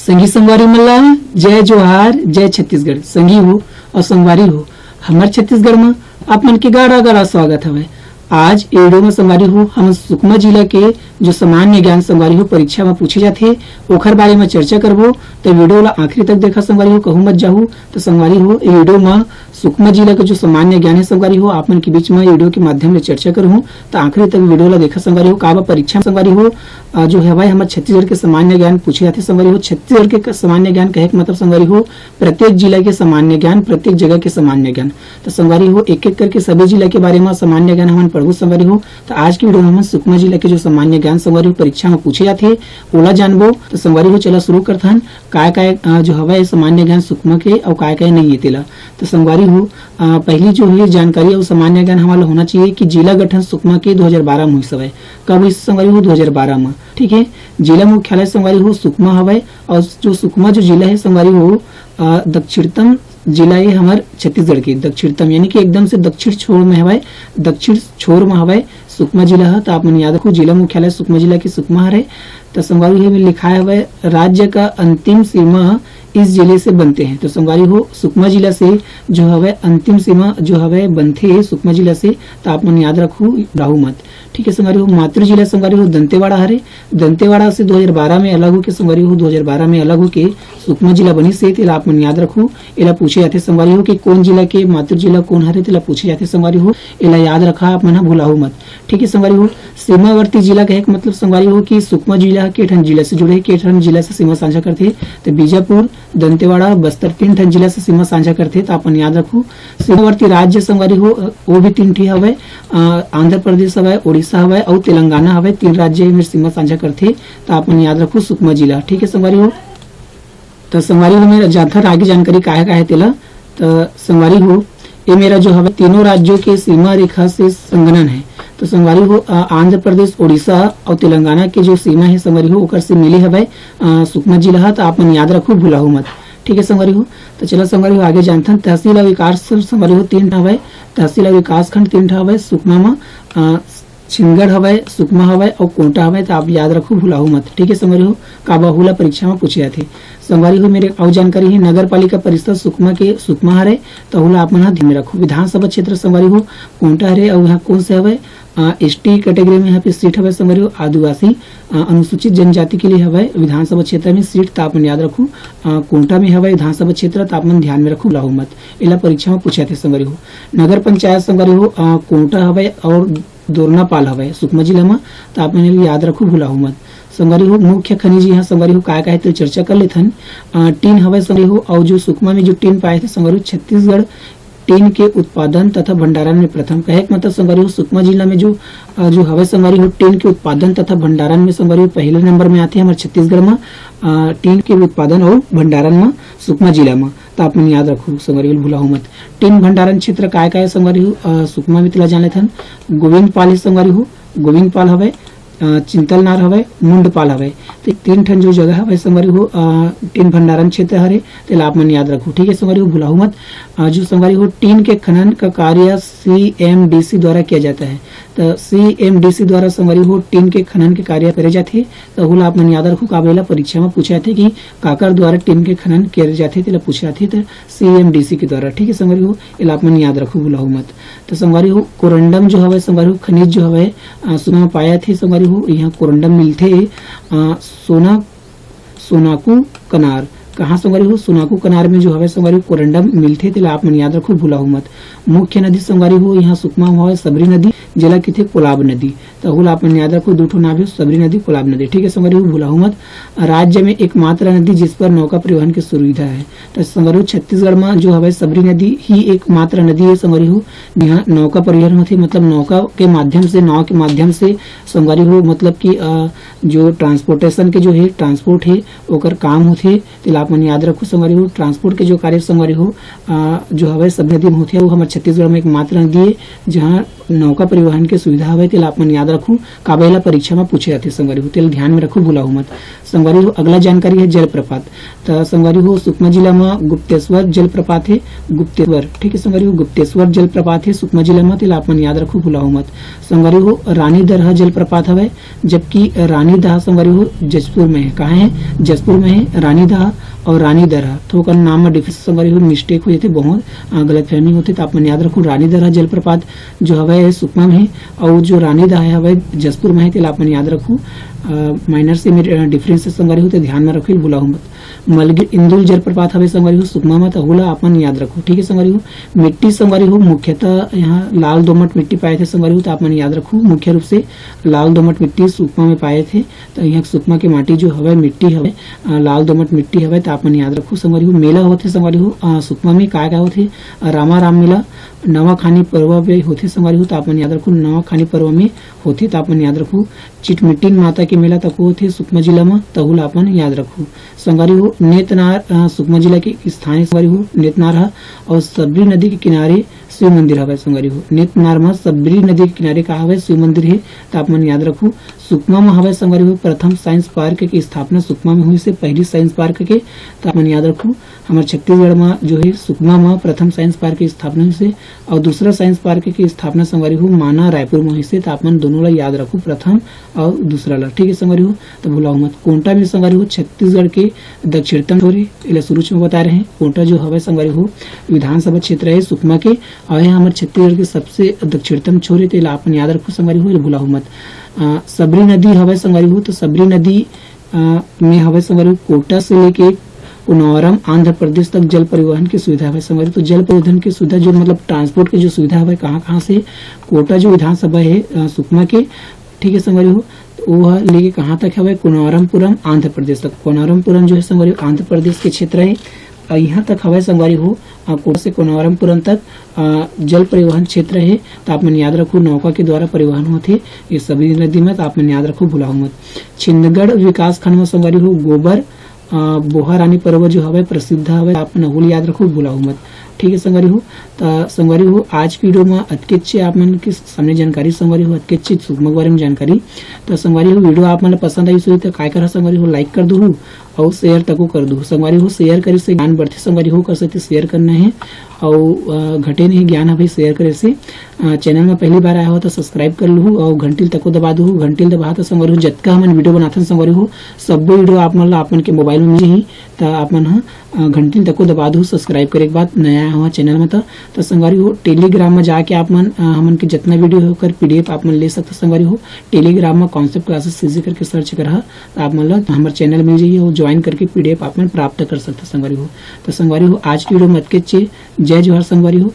संगी संगवारी मल्ला जय जोहार जय छत्तीसगढ़। संगी हो और संगवारी हो हमार छत्तीसगढ़ में आप मन के गाड़ा गाड़ा स्वागत हवे। आज ए वीडियो में संगवारी हो हम सुकमा जिला के जो सामान्य ज्ञान संगवारी हो परीक्षा में पूछे जाते ओखर बारे में चर्चा करबो। तो वीडियो ला आखिरी तक देखा संगवारी हो, कहूँ मत जाहू। तो संगवारी हो ए वीडियो में सुकमा जिला के जो सामान्य ज्ञान है संगवारी हो आप मन के बीच में वीडियो के माध्यम से चर्चा करूँ। तो आखिरी तक वीडियो ला देखा संगवारी हो। का परीक्षा में संगवारी हो जो है भाई हमारे छत्तीसगढ़ के सामान्य ज्ञान पूछे जाते संगवारी हो। छत्तीसगढ़ के सामान्य ज्ञान कहे मतलब संगवारी हो प्रत्येक जिला के सामान्य ज्ञान, प्रत्येक जगह के सामान्य ज्ञान। तो संगवारी हो एक एक करके सभी जिला के बारे में सामान्य ज्ञान हम पढ़ू संगवारी हो। तो आज की वीडियो में हम सुकमा जिला के जो सामान्य ज्ञान संगवारी हो परीक्षा में पूछे जाते ओला जानबो। तो संगवारी हो चला शुरू करता हन काय जो हवा सामान्य ज्ञान सुकमा के और काय नहीं है तेला। तो संगवारी हो पहली जो है जानकारी और सामान्य ज्ञान हमारा होना चाहिए कि जिला गठन सुकमा के 2012 में हुई सवै। कब इस संगवारी हो 2012 में, ठीक है। जिला मुख्यालय संगवारी हो सुकमा हवै और जो सुकमा जो जिला है संगवारी हो दक्षिणतम जिला है हमारे छत्तीसगढ़ के दक्षिणतम यानी कि एकदम से दक्षिण छोर में हवाए, दक्षिण छोर में हवाए सुकमा जिला है। तो आप मन याद रखो जिला मुख्यालय सुकमा जिला की सुकमा है। तो संगवारी में लिखा है राज्य का अंतिम सीमा इस जिले से बनते हैं। तो संगवारी हो सुकमा जिला से जो है अंतिम सीमा जो है बनते है सुकमा जिला से। तो आप मन याद रखो राहु मत, ठीक है। संगवारी हो मातृ जिला संगवारी हो दंतेवाड़ा हरे। दंतेवाड़ा से 2012 में अलग हो के संगवारी हो 2012 में अलग हो के सुकमा जिला बनी से। तेला आप मन याद रखो। एला पूछे जाते संगवारी हो कि कौन जिला के मातृ जिला कौन हरे, तेला पूछे जाते संगवारी हो। एला याद रखा आप मन भूलाहू मत, ठीक है। संगवारी हो सीमावर्ती जिला कहे मतलब संगवारी हो कि सुकमा जिला के ठन जिला से जुड़े, के ठन जिला से सीमा साझा करते। तो बीजापुर, दंतेवाड़ा, बस्तर 3 ठन जिला से सीमा साझा करते। तो अपन याद रखो सीमावर्ती राज्य संगवारी हो वो भी 3 ठी हवे, आंध्र प्रदेश हवे, उड़ीसा हवे और तेलंगाना हवे। 3 राज्य में सीमा साझा करते। तो अपन याद रखो सुकमा जिला, ठीक है संगवारी हो। तो संगवारी हो मेरा ज्यादातर आगे जानकारी का है तेला। तो संगवारी हो ये मेरा जो है तीनों राज्यों के सीमा रेखा से संगनन है। तो संगवारी हो आंध्र प्रदेश, उड़ीसा और तेलंगाना के जो सीमा है संगवारी हो ओकर से मिले हवे सुकमा जिला है। तो आप मन याद रखो भूलाहू मत, ठीक है संगवारी हो। तो चलो संगवारी हो आगे जानते हैं तहसील और विकास संगवारी हो 3 हवे। तहसील और विकास खंड 3 हवे सुकमा में छिंदगढ़ हवे, सुकमा हवे और कोंटा हवे। तो आप याद रखो भूलाहू मत, ठीक है संगवारी हो। काबाहुला परीक्षा में पूछे जाते संगवारी हो। मेरे और जानकारी है नगर पालिका परिषद सुकमा के सुकमा हरे। तो हुला आप मन ध्यान में रखो। विधानसभा क्षेत्र संगवारी हो कोंटा हरे और यहाँ कौन से हवे एसटी कैटेगरी में यहाँ पे सीट हवे संगवारी हो आदिवासी अनुसूचित जनजाति के लिए हवे विधानसभा क्षेत्र में सीट। तो आप मन याद रखो कोंटा में हवे विधानसभा क्षेत्र। तो आप मन ध्यान में रखो भूलाहू मत। इला परीक्षा में पूछे थे संगवारी हो। नगर पंचायत संगवारी हो कोंटा हवे और दोरनापाल हवे सुकमा जिला में। तो आप मन याद रखो भूलाहू मत। संगवारी हो मुख्य खनिज यहाँ संगवारी हो काय तो चर्चा कर लेथन। टीन हवे संगवारी हो और जो सुकमा में जो टीन पाए थे संगवारी हो छत्तीसगढ़ टीन के उत्पादन तथा भंडारण में प्रथम कहे मतलब संगवारी हो सुकमा जिला में जो हवे संगवारी हो टीन के उत्पादन तथा भंडारण में संगवारी हो पहले नंबर में आते हैं हमारे छत्तीसगढ़ में टीन के उत्पादन और भंडारण में सुकमा जिला में। तो आप याद रखो संगवारी हो भूलाहू मत। टीन भंडारण क्षेत्र काय संगवारी हो सुकमा में तिला जान लेथन। गोविंद पाल संगवारी हो गोविंद पाल हवे, चिंतलनार हवे, मुंडपाल हवे। तो 3 ठन जो जगह है संगवारी हो टीन भंडारण क्षेत्र हरे। तेला आप मन याद रखो, ठीक है संगवारी हो भूलाहू मत। जो संगवारी हो टीन के खनन का कार्य CMDC द्वारा किया जाता है। तो CMDC द्वारा संगवारी हो टीन के खनन के कार्य करे जाते। तो हुला आप मन याद रखो काबेला परीक्षा में पूछे जाते कि काकर द्वारा टीन के खनन करे जाते। तेला पूछे जाते तो CMDC के द्वारा, ठीक है संगवारी हो। इला आप मन याद रखो भूलाहू मत। तो संगवारी हो कोरंडम जो हवे संगवारी हो खनिज जो हवे सुना में पाया थे संगवारी हो यहाँ कोरंडम मिलते सोनाकू कनार कहाँ संगवारी हो सोनाकू कनार में जो हवे संगवारी हो कोरंडम मिलते। तेला आप मन याद रखो भूलाहू मत। मुख्य नदी संगवारी हो यहाँ सुकमा में सबरी नदी जिला की थी कोलाब नदी। तो हुला आप मन याद रखो 2 ठो नाम है सबरी नदी कोलाब नदी, ठीक है संगवारी हो भूलाहू मत। राज्य में एकमात्र नदी जिस पर नौका परिवहन की सुविधा है। तो संगवारी हो छत्तीसगढ़ में जो हवे सबरी नदी ही एकमात्र नदी है संगवारी हो यहाँ नौका परिवहन होती मतलब नौका के माध्यम से नाव के माध्यम से संगवारी हो मतलब कि जो ट्रांसपोर्टेशन के जो है ट्रांसपोर्ट है ओकर काम होते। तेला आप मन याद रखो संगवारी हो ट्रांसपोर्ट के जो कार्य संगवारी हो जो हवे सब नदी में होते वो हमारे छत्तीसगढ़ में एकमात्र नदी है जहाँ नौका परिवहन के सुविधा हवे तेला अपन याद रखू, काबेला परीक्षा में पूछे जाते संगवारी हो, तेला ध्यान में रखू, भूलाऊ मत। संगवारी हो अगला जानकारी है जलप्रपात। तो संगवारी हो सुकमा जिला में गुप्तेश्वर जलप्रपात है, गुप्तेश्वर, ठीक है संगवारी हो, गुप्तेश्वर जलप्रपात है सुकमा जिला में, तेला अपन याद रखू, भूलाऊ मत। संगवारी हो रानी दरहा जलप्रपात हवे, जबकि रानी दहा संगवारी हो जजपुर में है। कहाँ है? जजपुर में है रानी दहा और रानी दरहा। थोड़ा नाम में डिफरेंस संगवारी हो मिस्टेक हो जाती, बहुत गलतफहमी होती, तो आप मन याद रखो रानी दरहा जलप्रपात जो हवे सुकमा में है और जो रानी दहा हवे जसपुर में है, तेला अपन याद रखू। माइनर से डिफरेंस संगवारी हो तो ध्यान में रखो, भूलाऊ मत। मलगी इंदुल जलप्रपात हवे संगवारी हो सुकमा में, तो होला अपन याद रखो, ठीक है संगवारी हो। मिट्टी संगवारी हो मुख्यतः यहाँ लाल दोमट मिट्टी पाए थे संगवारी हो, तो आप मन याद रखो, मुख्य रूप से लाल दोमट मिट्टी सुकमा में पाए थे। तो यहाँ सुकमा की माटी जो हवे मिट्टी हवे लाल दोमट मिट्टी हवे, तो आप मन याद रखो संगवारी हो। मेला होते संगवारी हो सुकमा में का होते, रामाराम मेला नवा खानी पर्व में होते संगवारी हो, तो आप मन याद रखो नवा खानी पर्व में होते, तो आप मन याद रखो। चिटमिटिन माता के मेला तक होते सुकमा जिला में, तहुल अपन याद रखो संगवारी हो। नेतनार सुकमा जिला के स्थानीय संगवारी हो नेतनार है और सबरी नदी के किनारे शिव मंदिर हवे संगवारी हो। नेतनार में सबरी नदी के किनारे का हवे शिव मंदिर है, तो आप मन याद रखो। सुकमा में हवे संगवारी हो प्रथम साइंस पार्क की स्थापना सुकमा में हुई से पहली साइंस पार्क के, तो आप मन याद रखो। हमारे छत्तीसगढ़ में जो है सुकमा में प्रथम साइंस पार्क की स्थापना हुई से और दूसरा साइंस पार्क की स्थापना संगवारी हो माना रायपुर में हुई से, तो आप मन दोनों ला याद रखो, प्रथम और दूसरा ला, ठीक है संगवारी हो, तो भूलाओ मत। कोंटा में संगवारी हो छत्तीसगढ़ के दक्षिणतम छोरी शुरू में बता रहे हैं। कोंटा जो हवे संगवारी हो विधानसभा क्षेत्र है सुकमा के और यहाँ हमारे छत्तीसगढ़ के सबसे दक्षिणतम छोरी, तो अपन याद रखो संगवारी हो, भूलाओ मत। सबरी नदी हवे संगवारी हो, तो सबरी नदी में हवे संगवारी हो कोटा से लेके कुनावरम आंध्र प्रदेश तक जल परिवहन की सुविधा है संगवारी। तो जल परिवहन की सुविधा जो मतलब ट्रांसपोर्ट की जो सुविधा है कहाँ से, कोटा जो विधानसभा है सुकमा के, ठीक है संगवारी हो, वो लेके कहाँ तक है कुनावरमपुरम आंध्र प्रदेश तक। कुनावरमपुरम जो है संगवारी आंध्र प्रदेश के क्षेत्र है, यहाँ तक हवाई संगवारी हो कोटा से कुनावरमपुरम तक जल परिवहन क्षेत्र है, तो आप मन याद रखो नौका के द्वारा परिवहन होते ये सभी नदी में, तो आप मन याद रखो, भुलाओ मत। छिंदगढ़ विकास खंड में संगवारी हो गोबर बोहा रानी पर्व जो हवे प्रसिद्ध हवे, आप मन होल याद रखो, भुलाओ मत, ठीक है संगवारी हो। तो संगवारी हो आज वीडियो में अतकेच्चे आप मन के सामने जानकारी संगवारी हो अतकेच्चे सुकमा के बारे में जानकारी। तो संगवारी हो वीडियो आप मन पसंद आई सो तो काय करा संगवारी हो लाइक कर दो और शेयर तको कर दो संगवारी हो। शेयर करे से ज्ञान बढ़ते संगवारी हो, कर सकते शेयर करना है और घटे नहीं ज्ञान है भाई शेयर करे से। चैनल में पहली बार आया हो तो सब्सक्राइब कर लू और घंटी तको दबा दो, घंटी दबा तो संगवारी हो जतका हमन वीडियो बनाते संगवारी हो सब वीडियो आप मन आपन के मोबाइल में मिल ही, तो आप मन घंटी तको दबा दो सब्सक्राइब करे के बाद नया हुआ चैनल में। तो संगवारी हो टेलीग्राम में जाके आप मन हमन के जितना वीडियो होकर पीडीएफ आप मन ले सकते संगवारी हो। टेलीग्राम में कॉन्सेप्ट क्लासेस सीजी करके सर्च करा तो आप मन हमारे चैनल मिल जाइए और ज्वाइन करके पीडीएफ आप मन प्राप्त कर सकते संगवारी हो। तो संगवारी हो आज की वीडियो मत के जय जोहार संगवारी हो।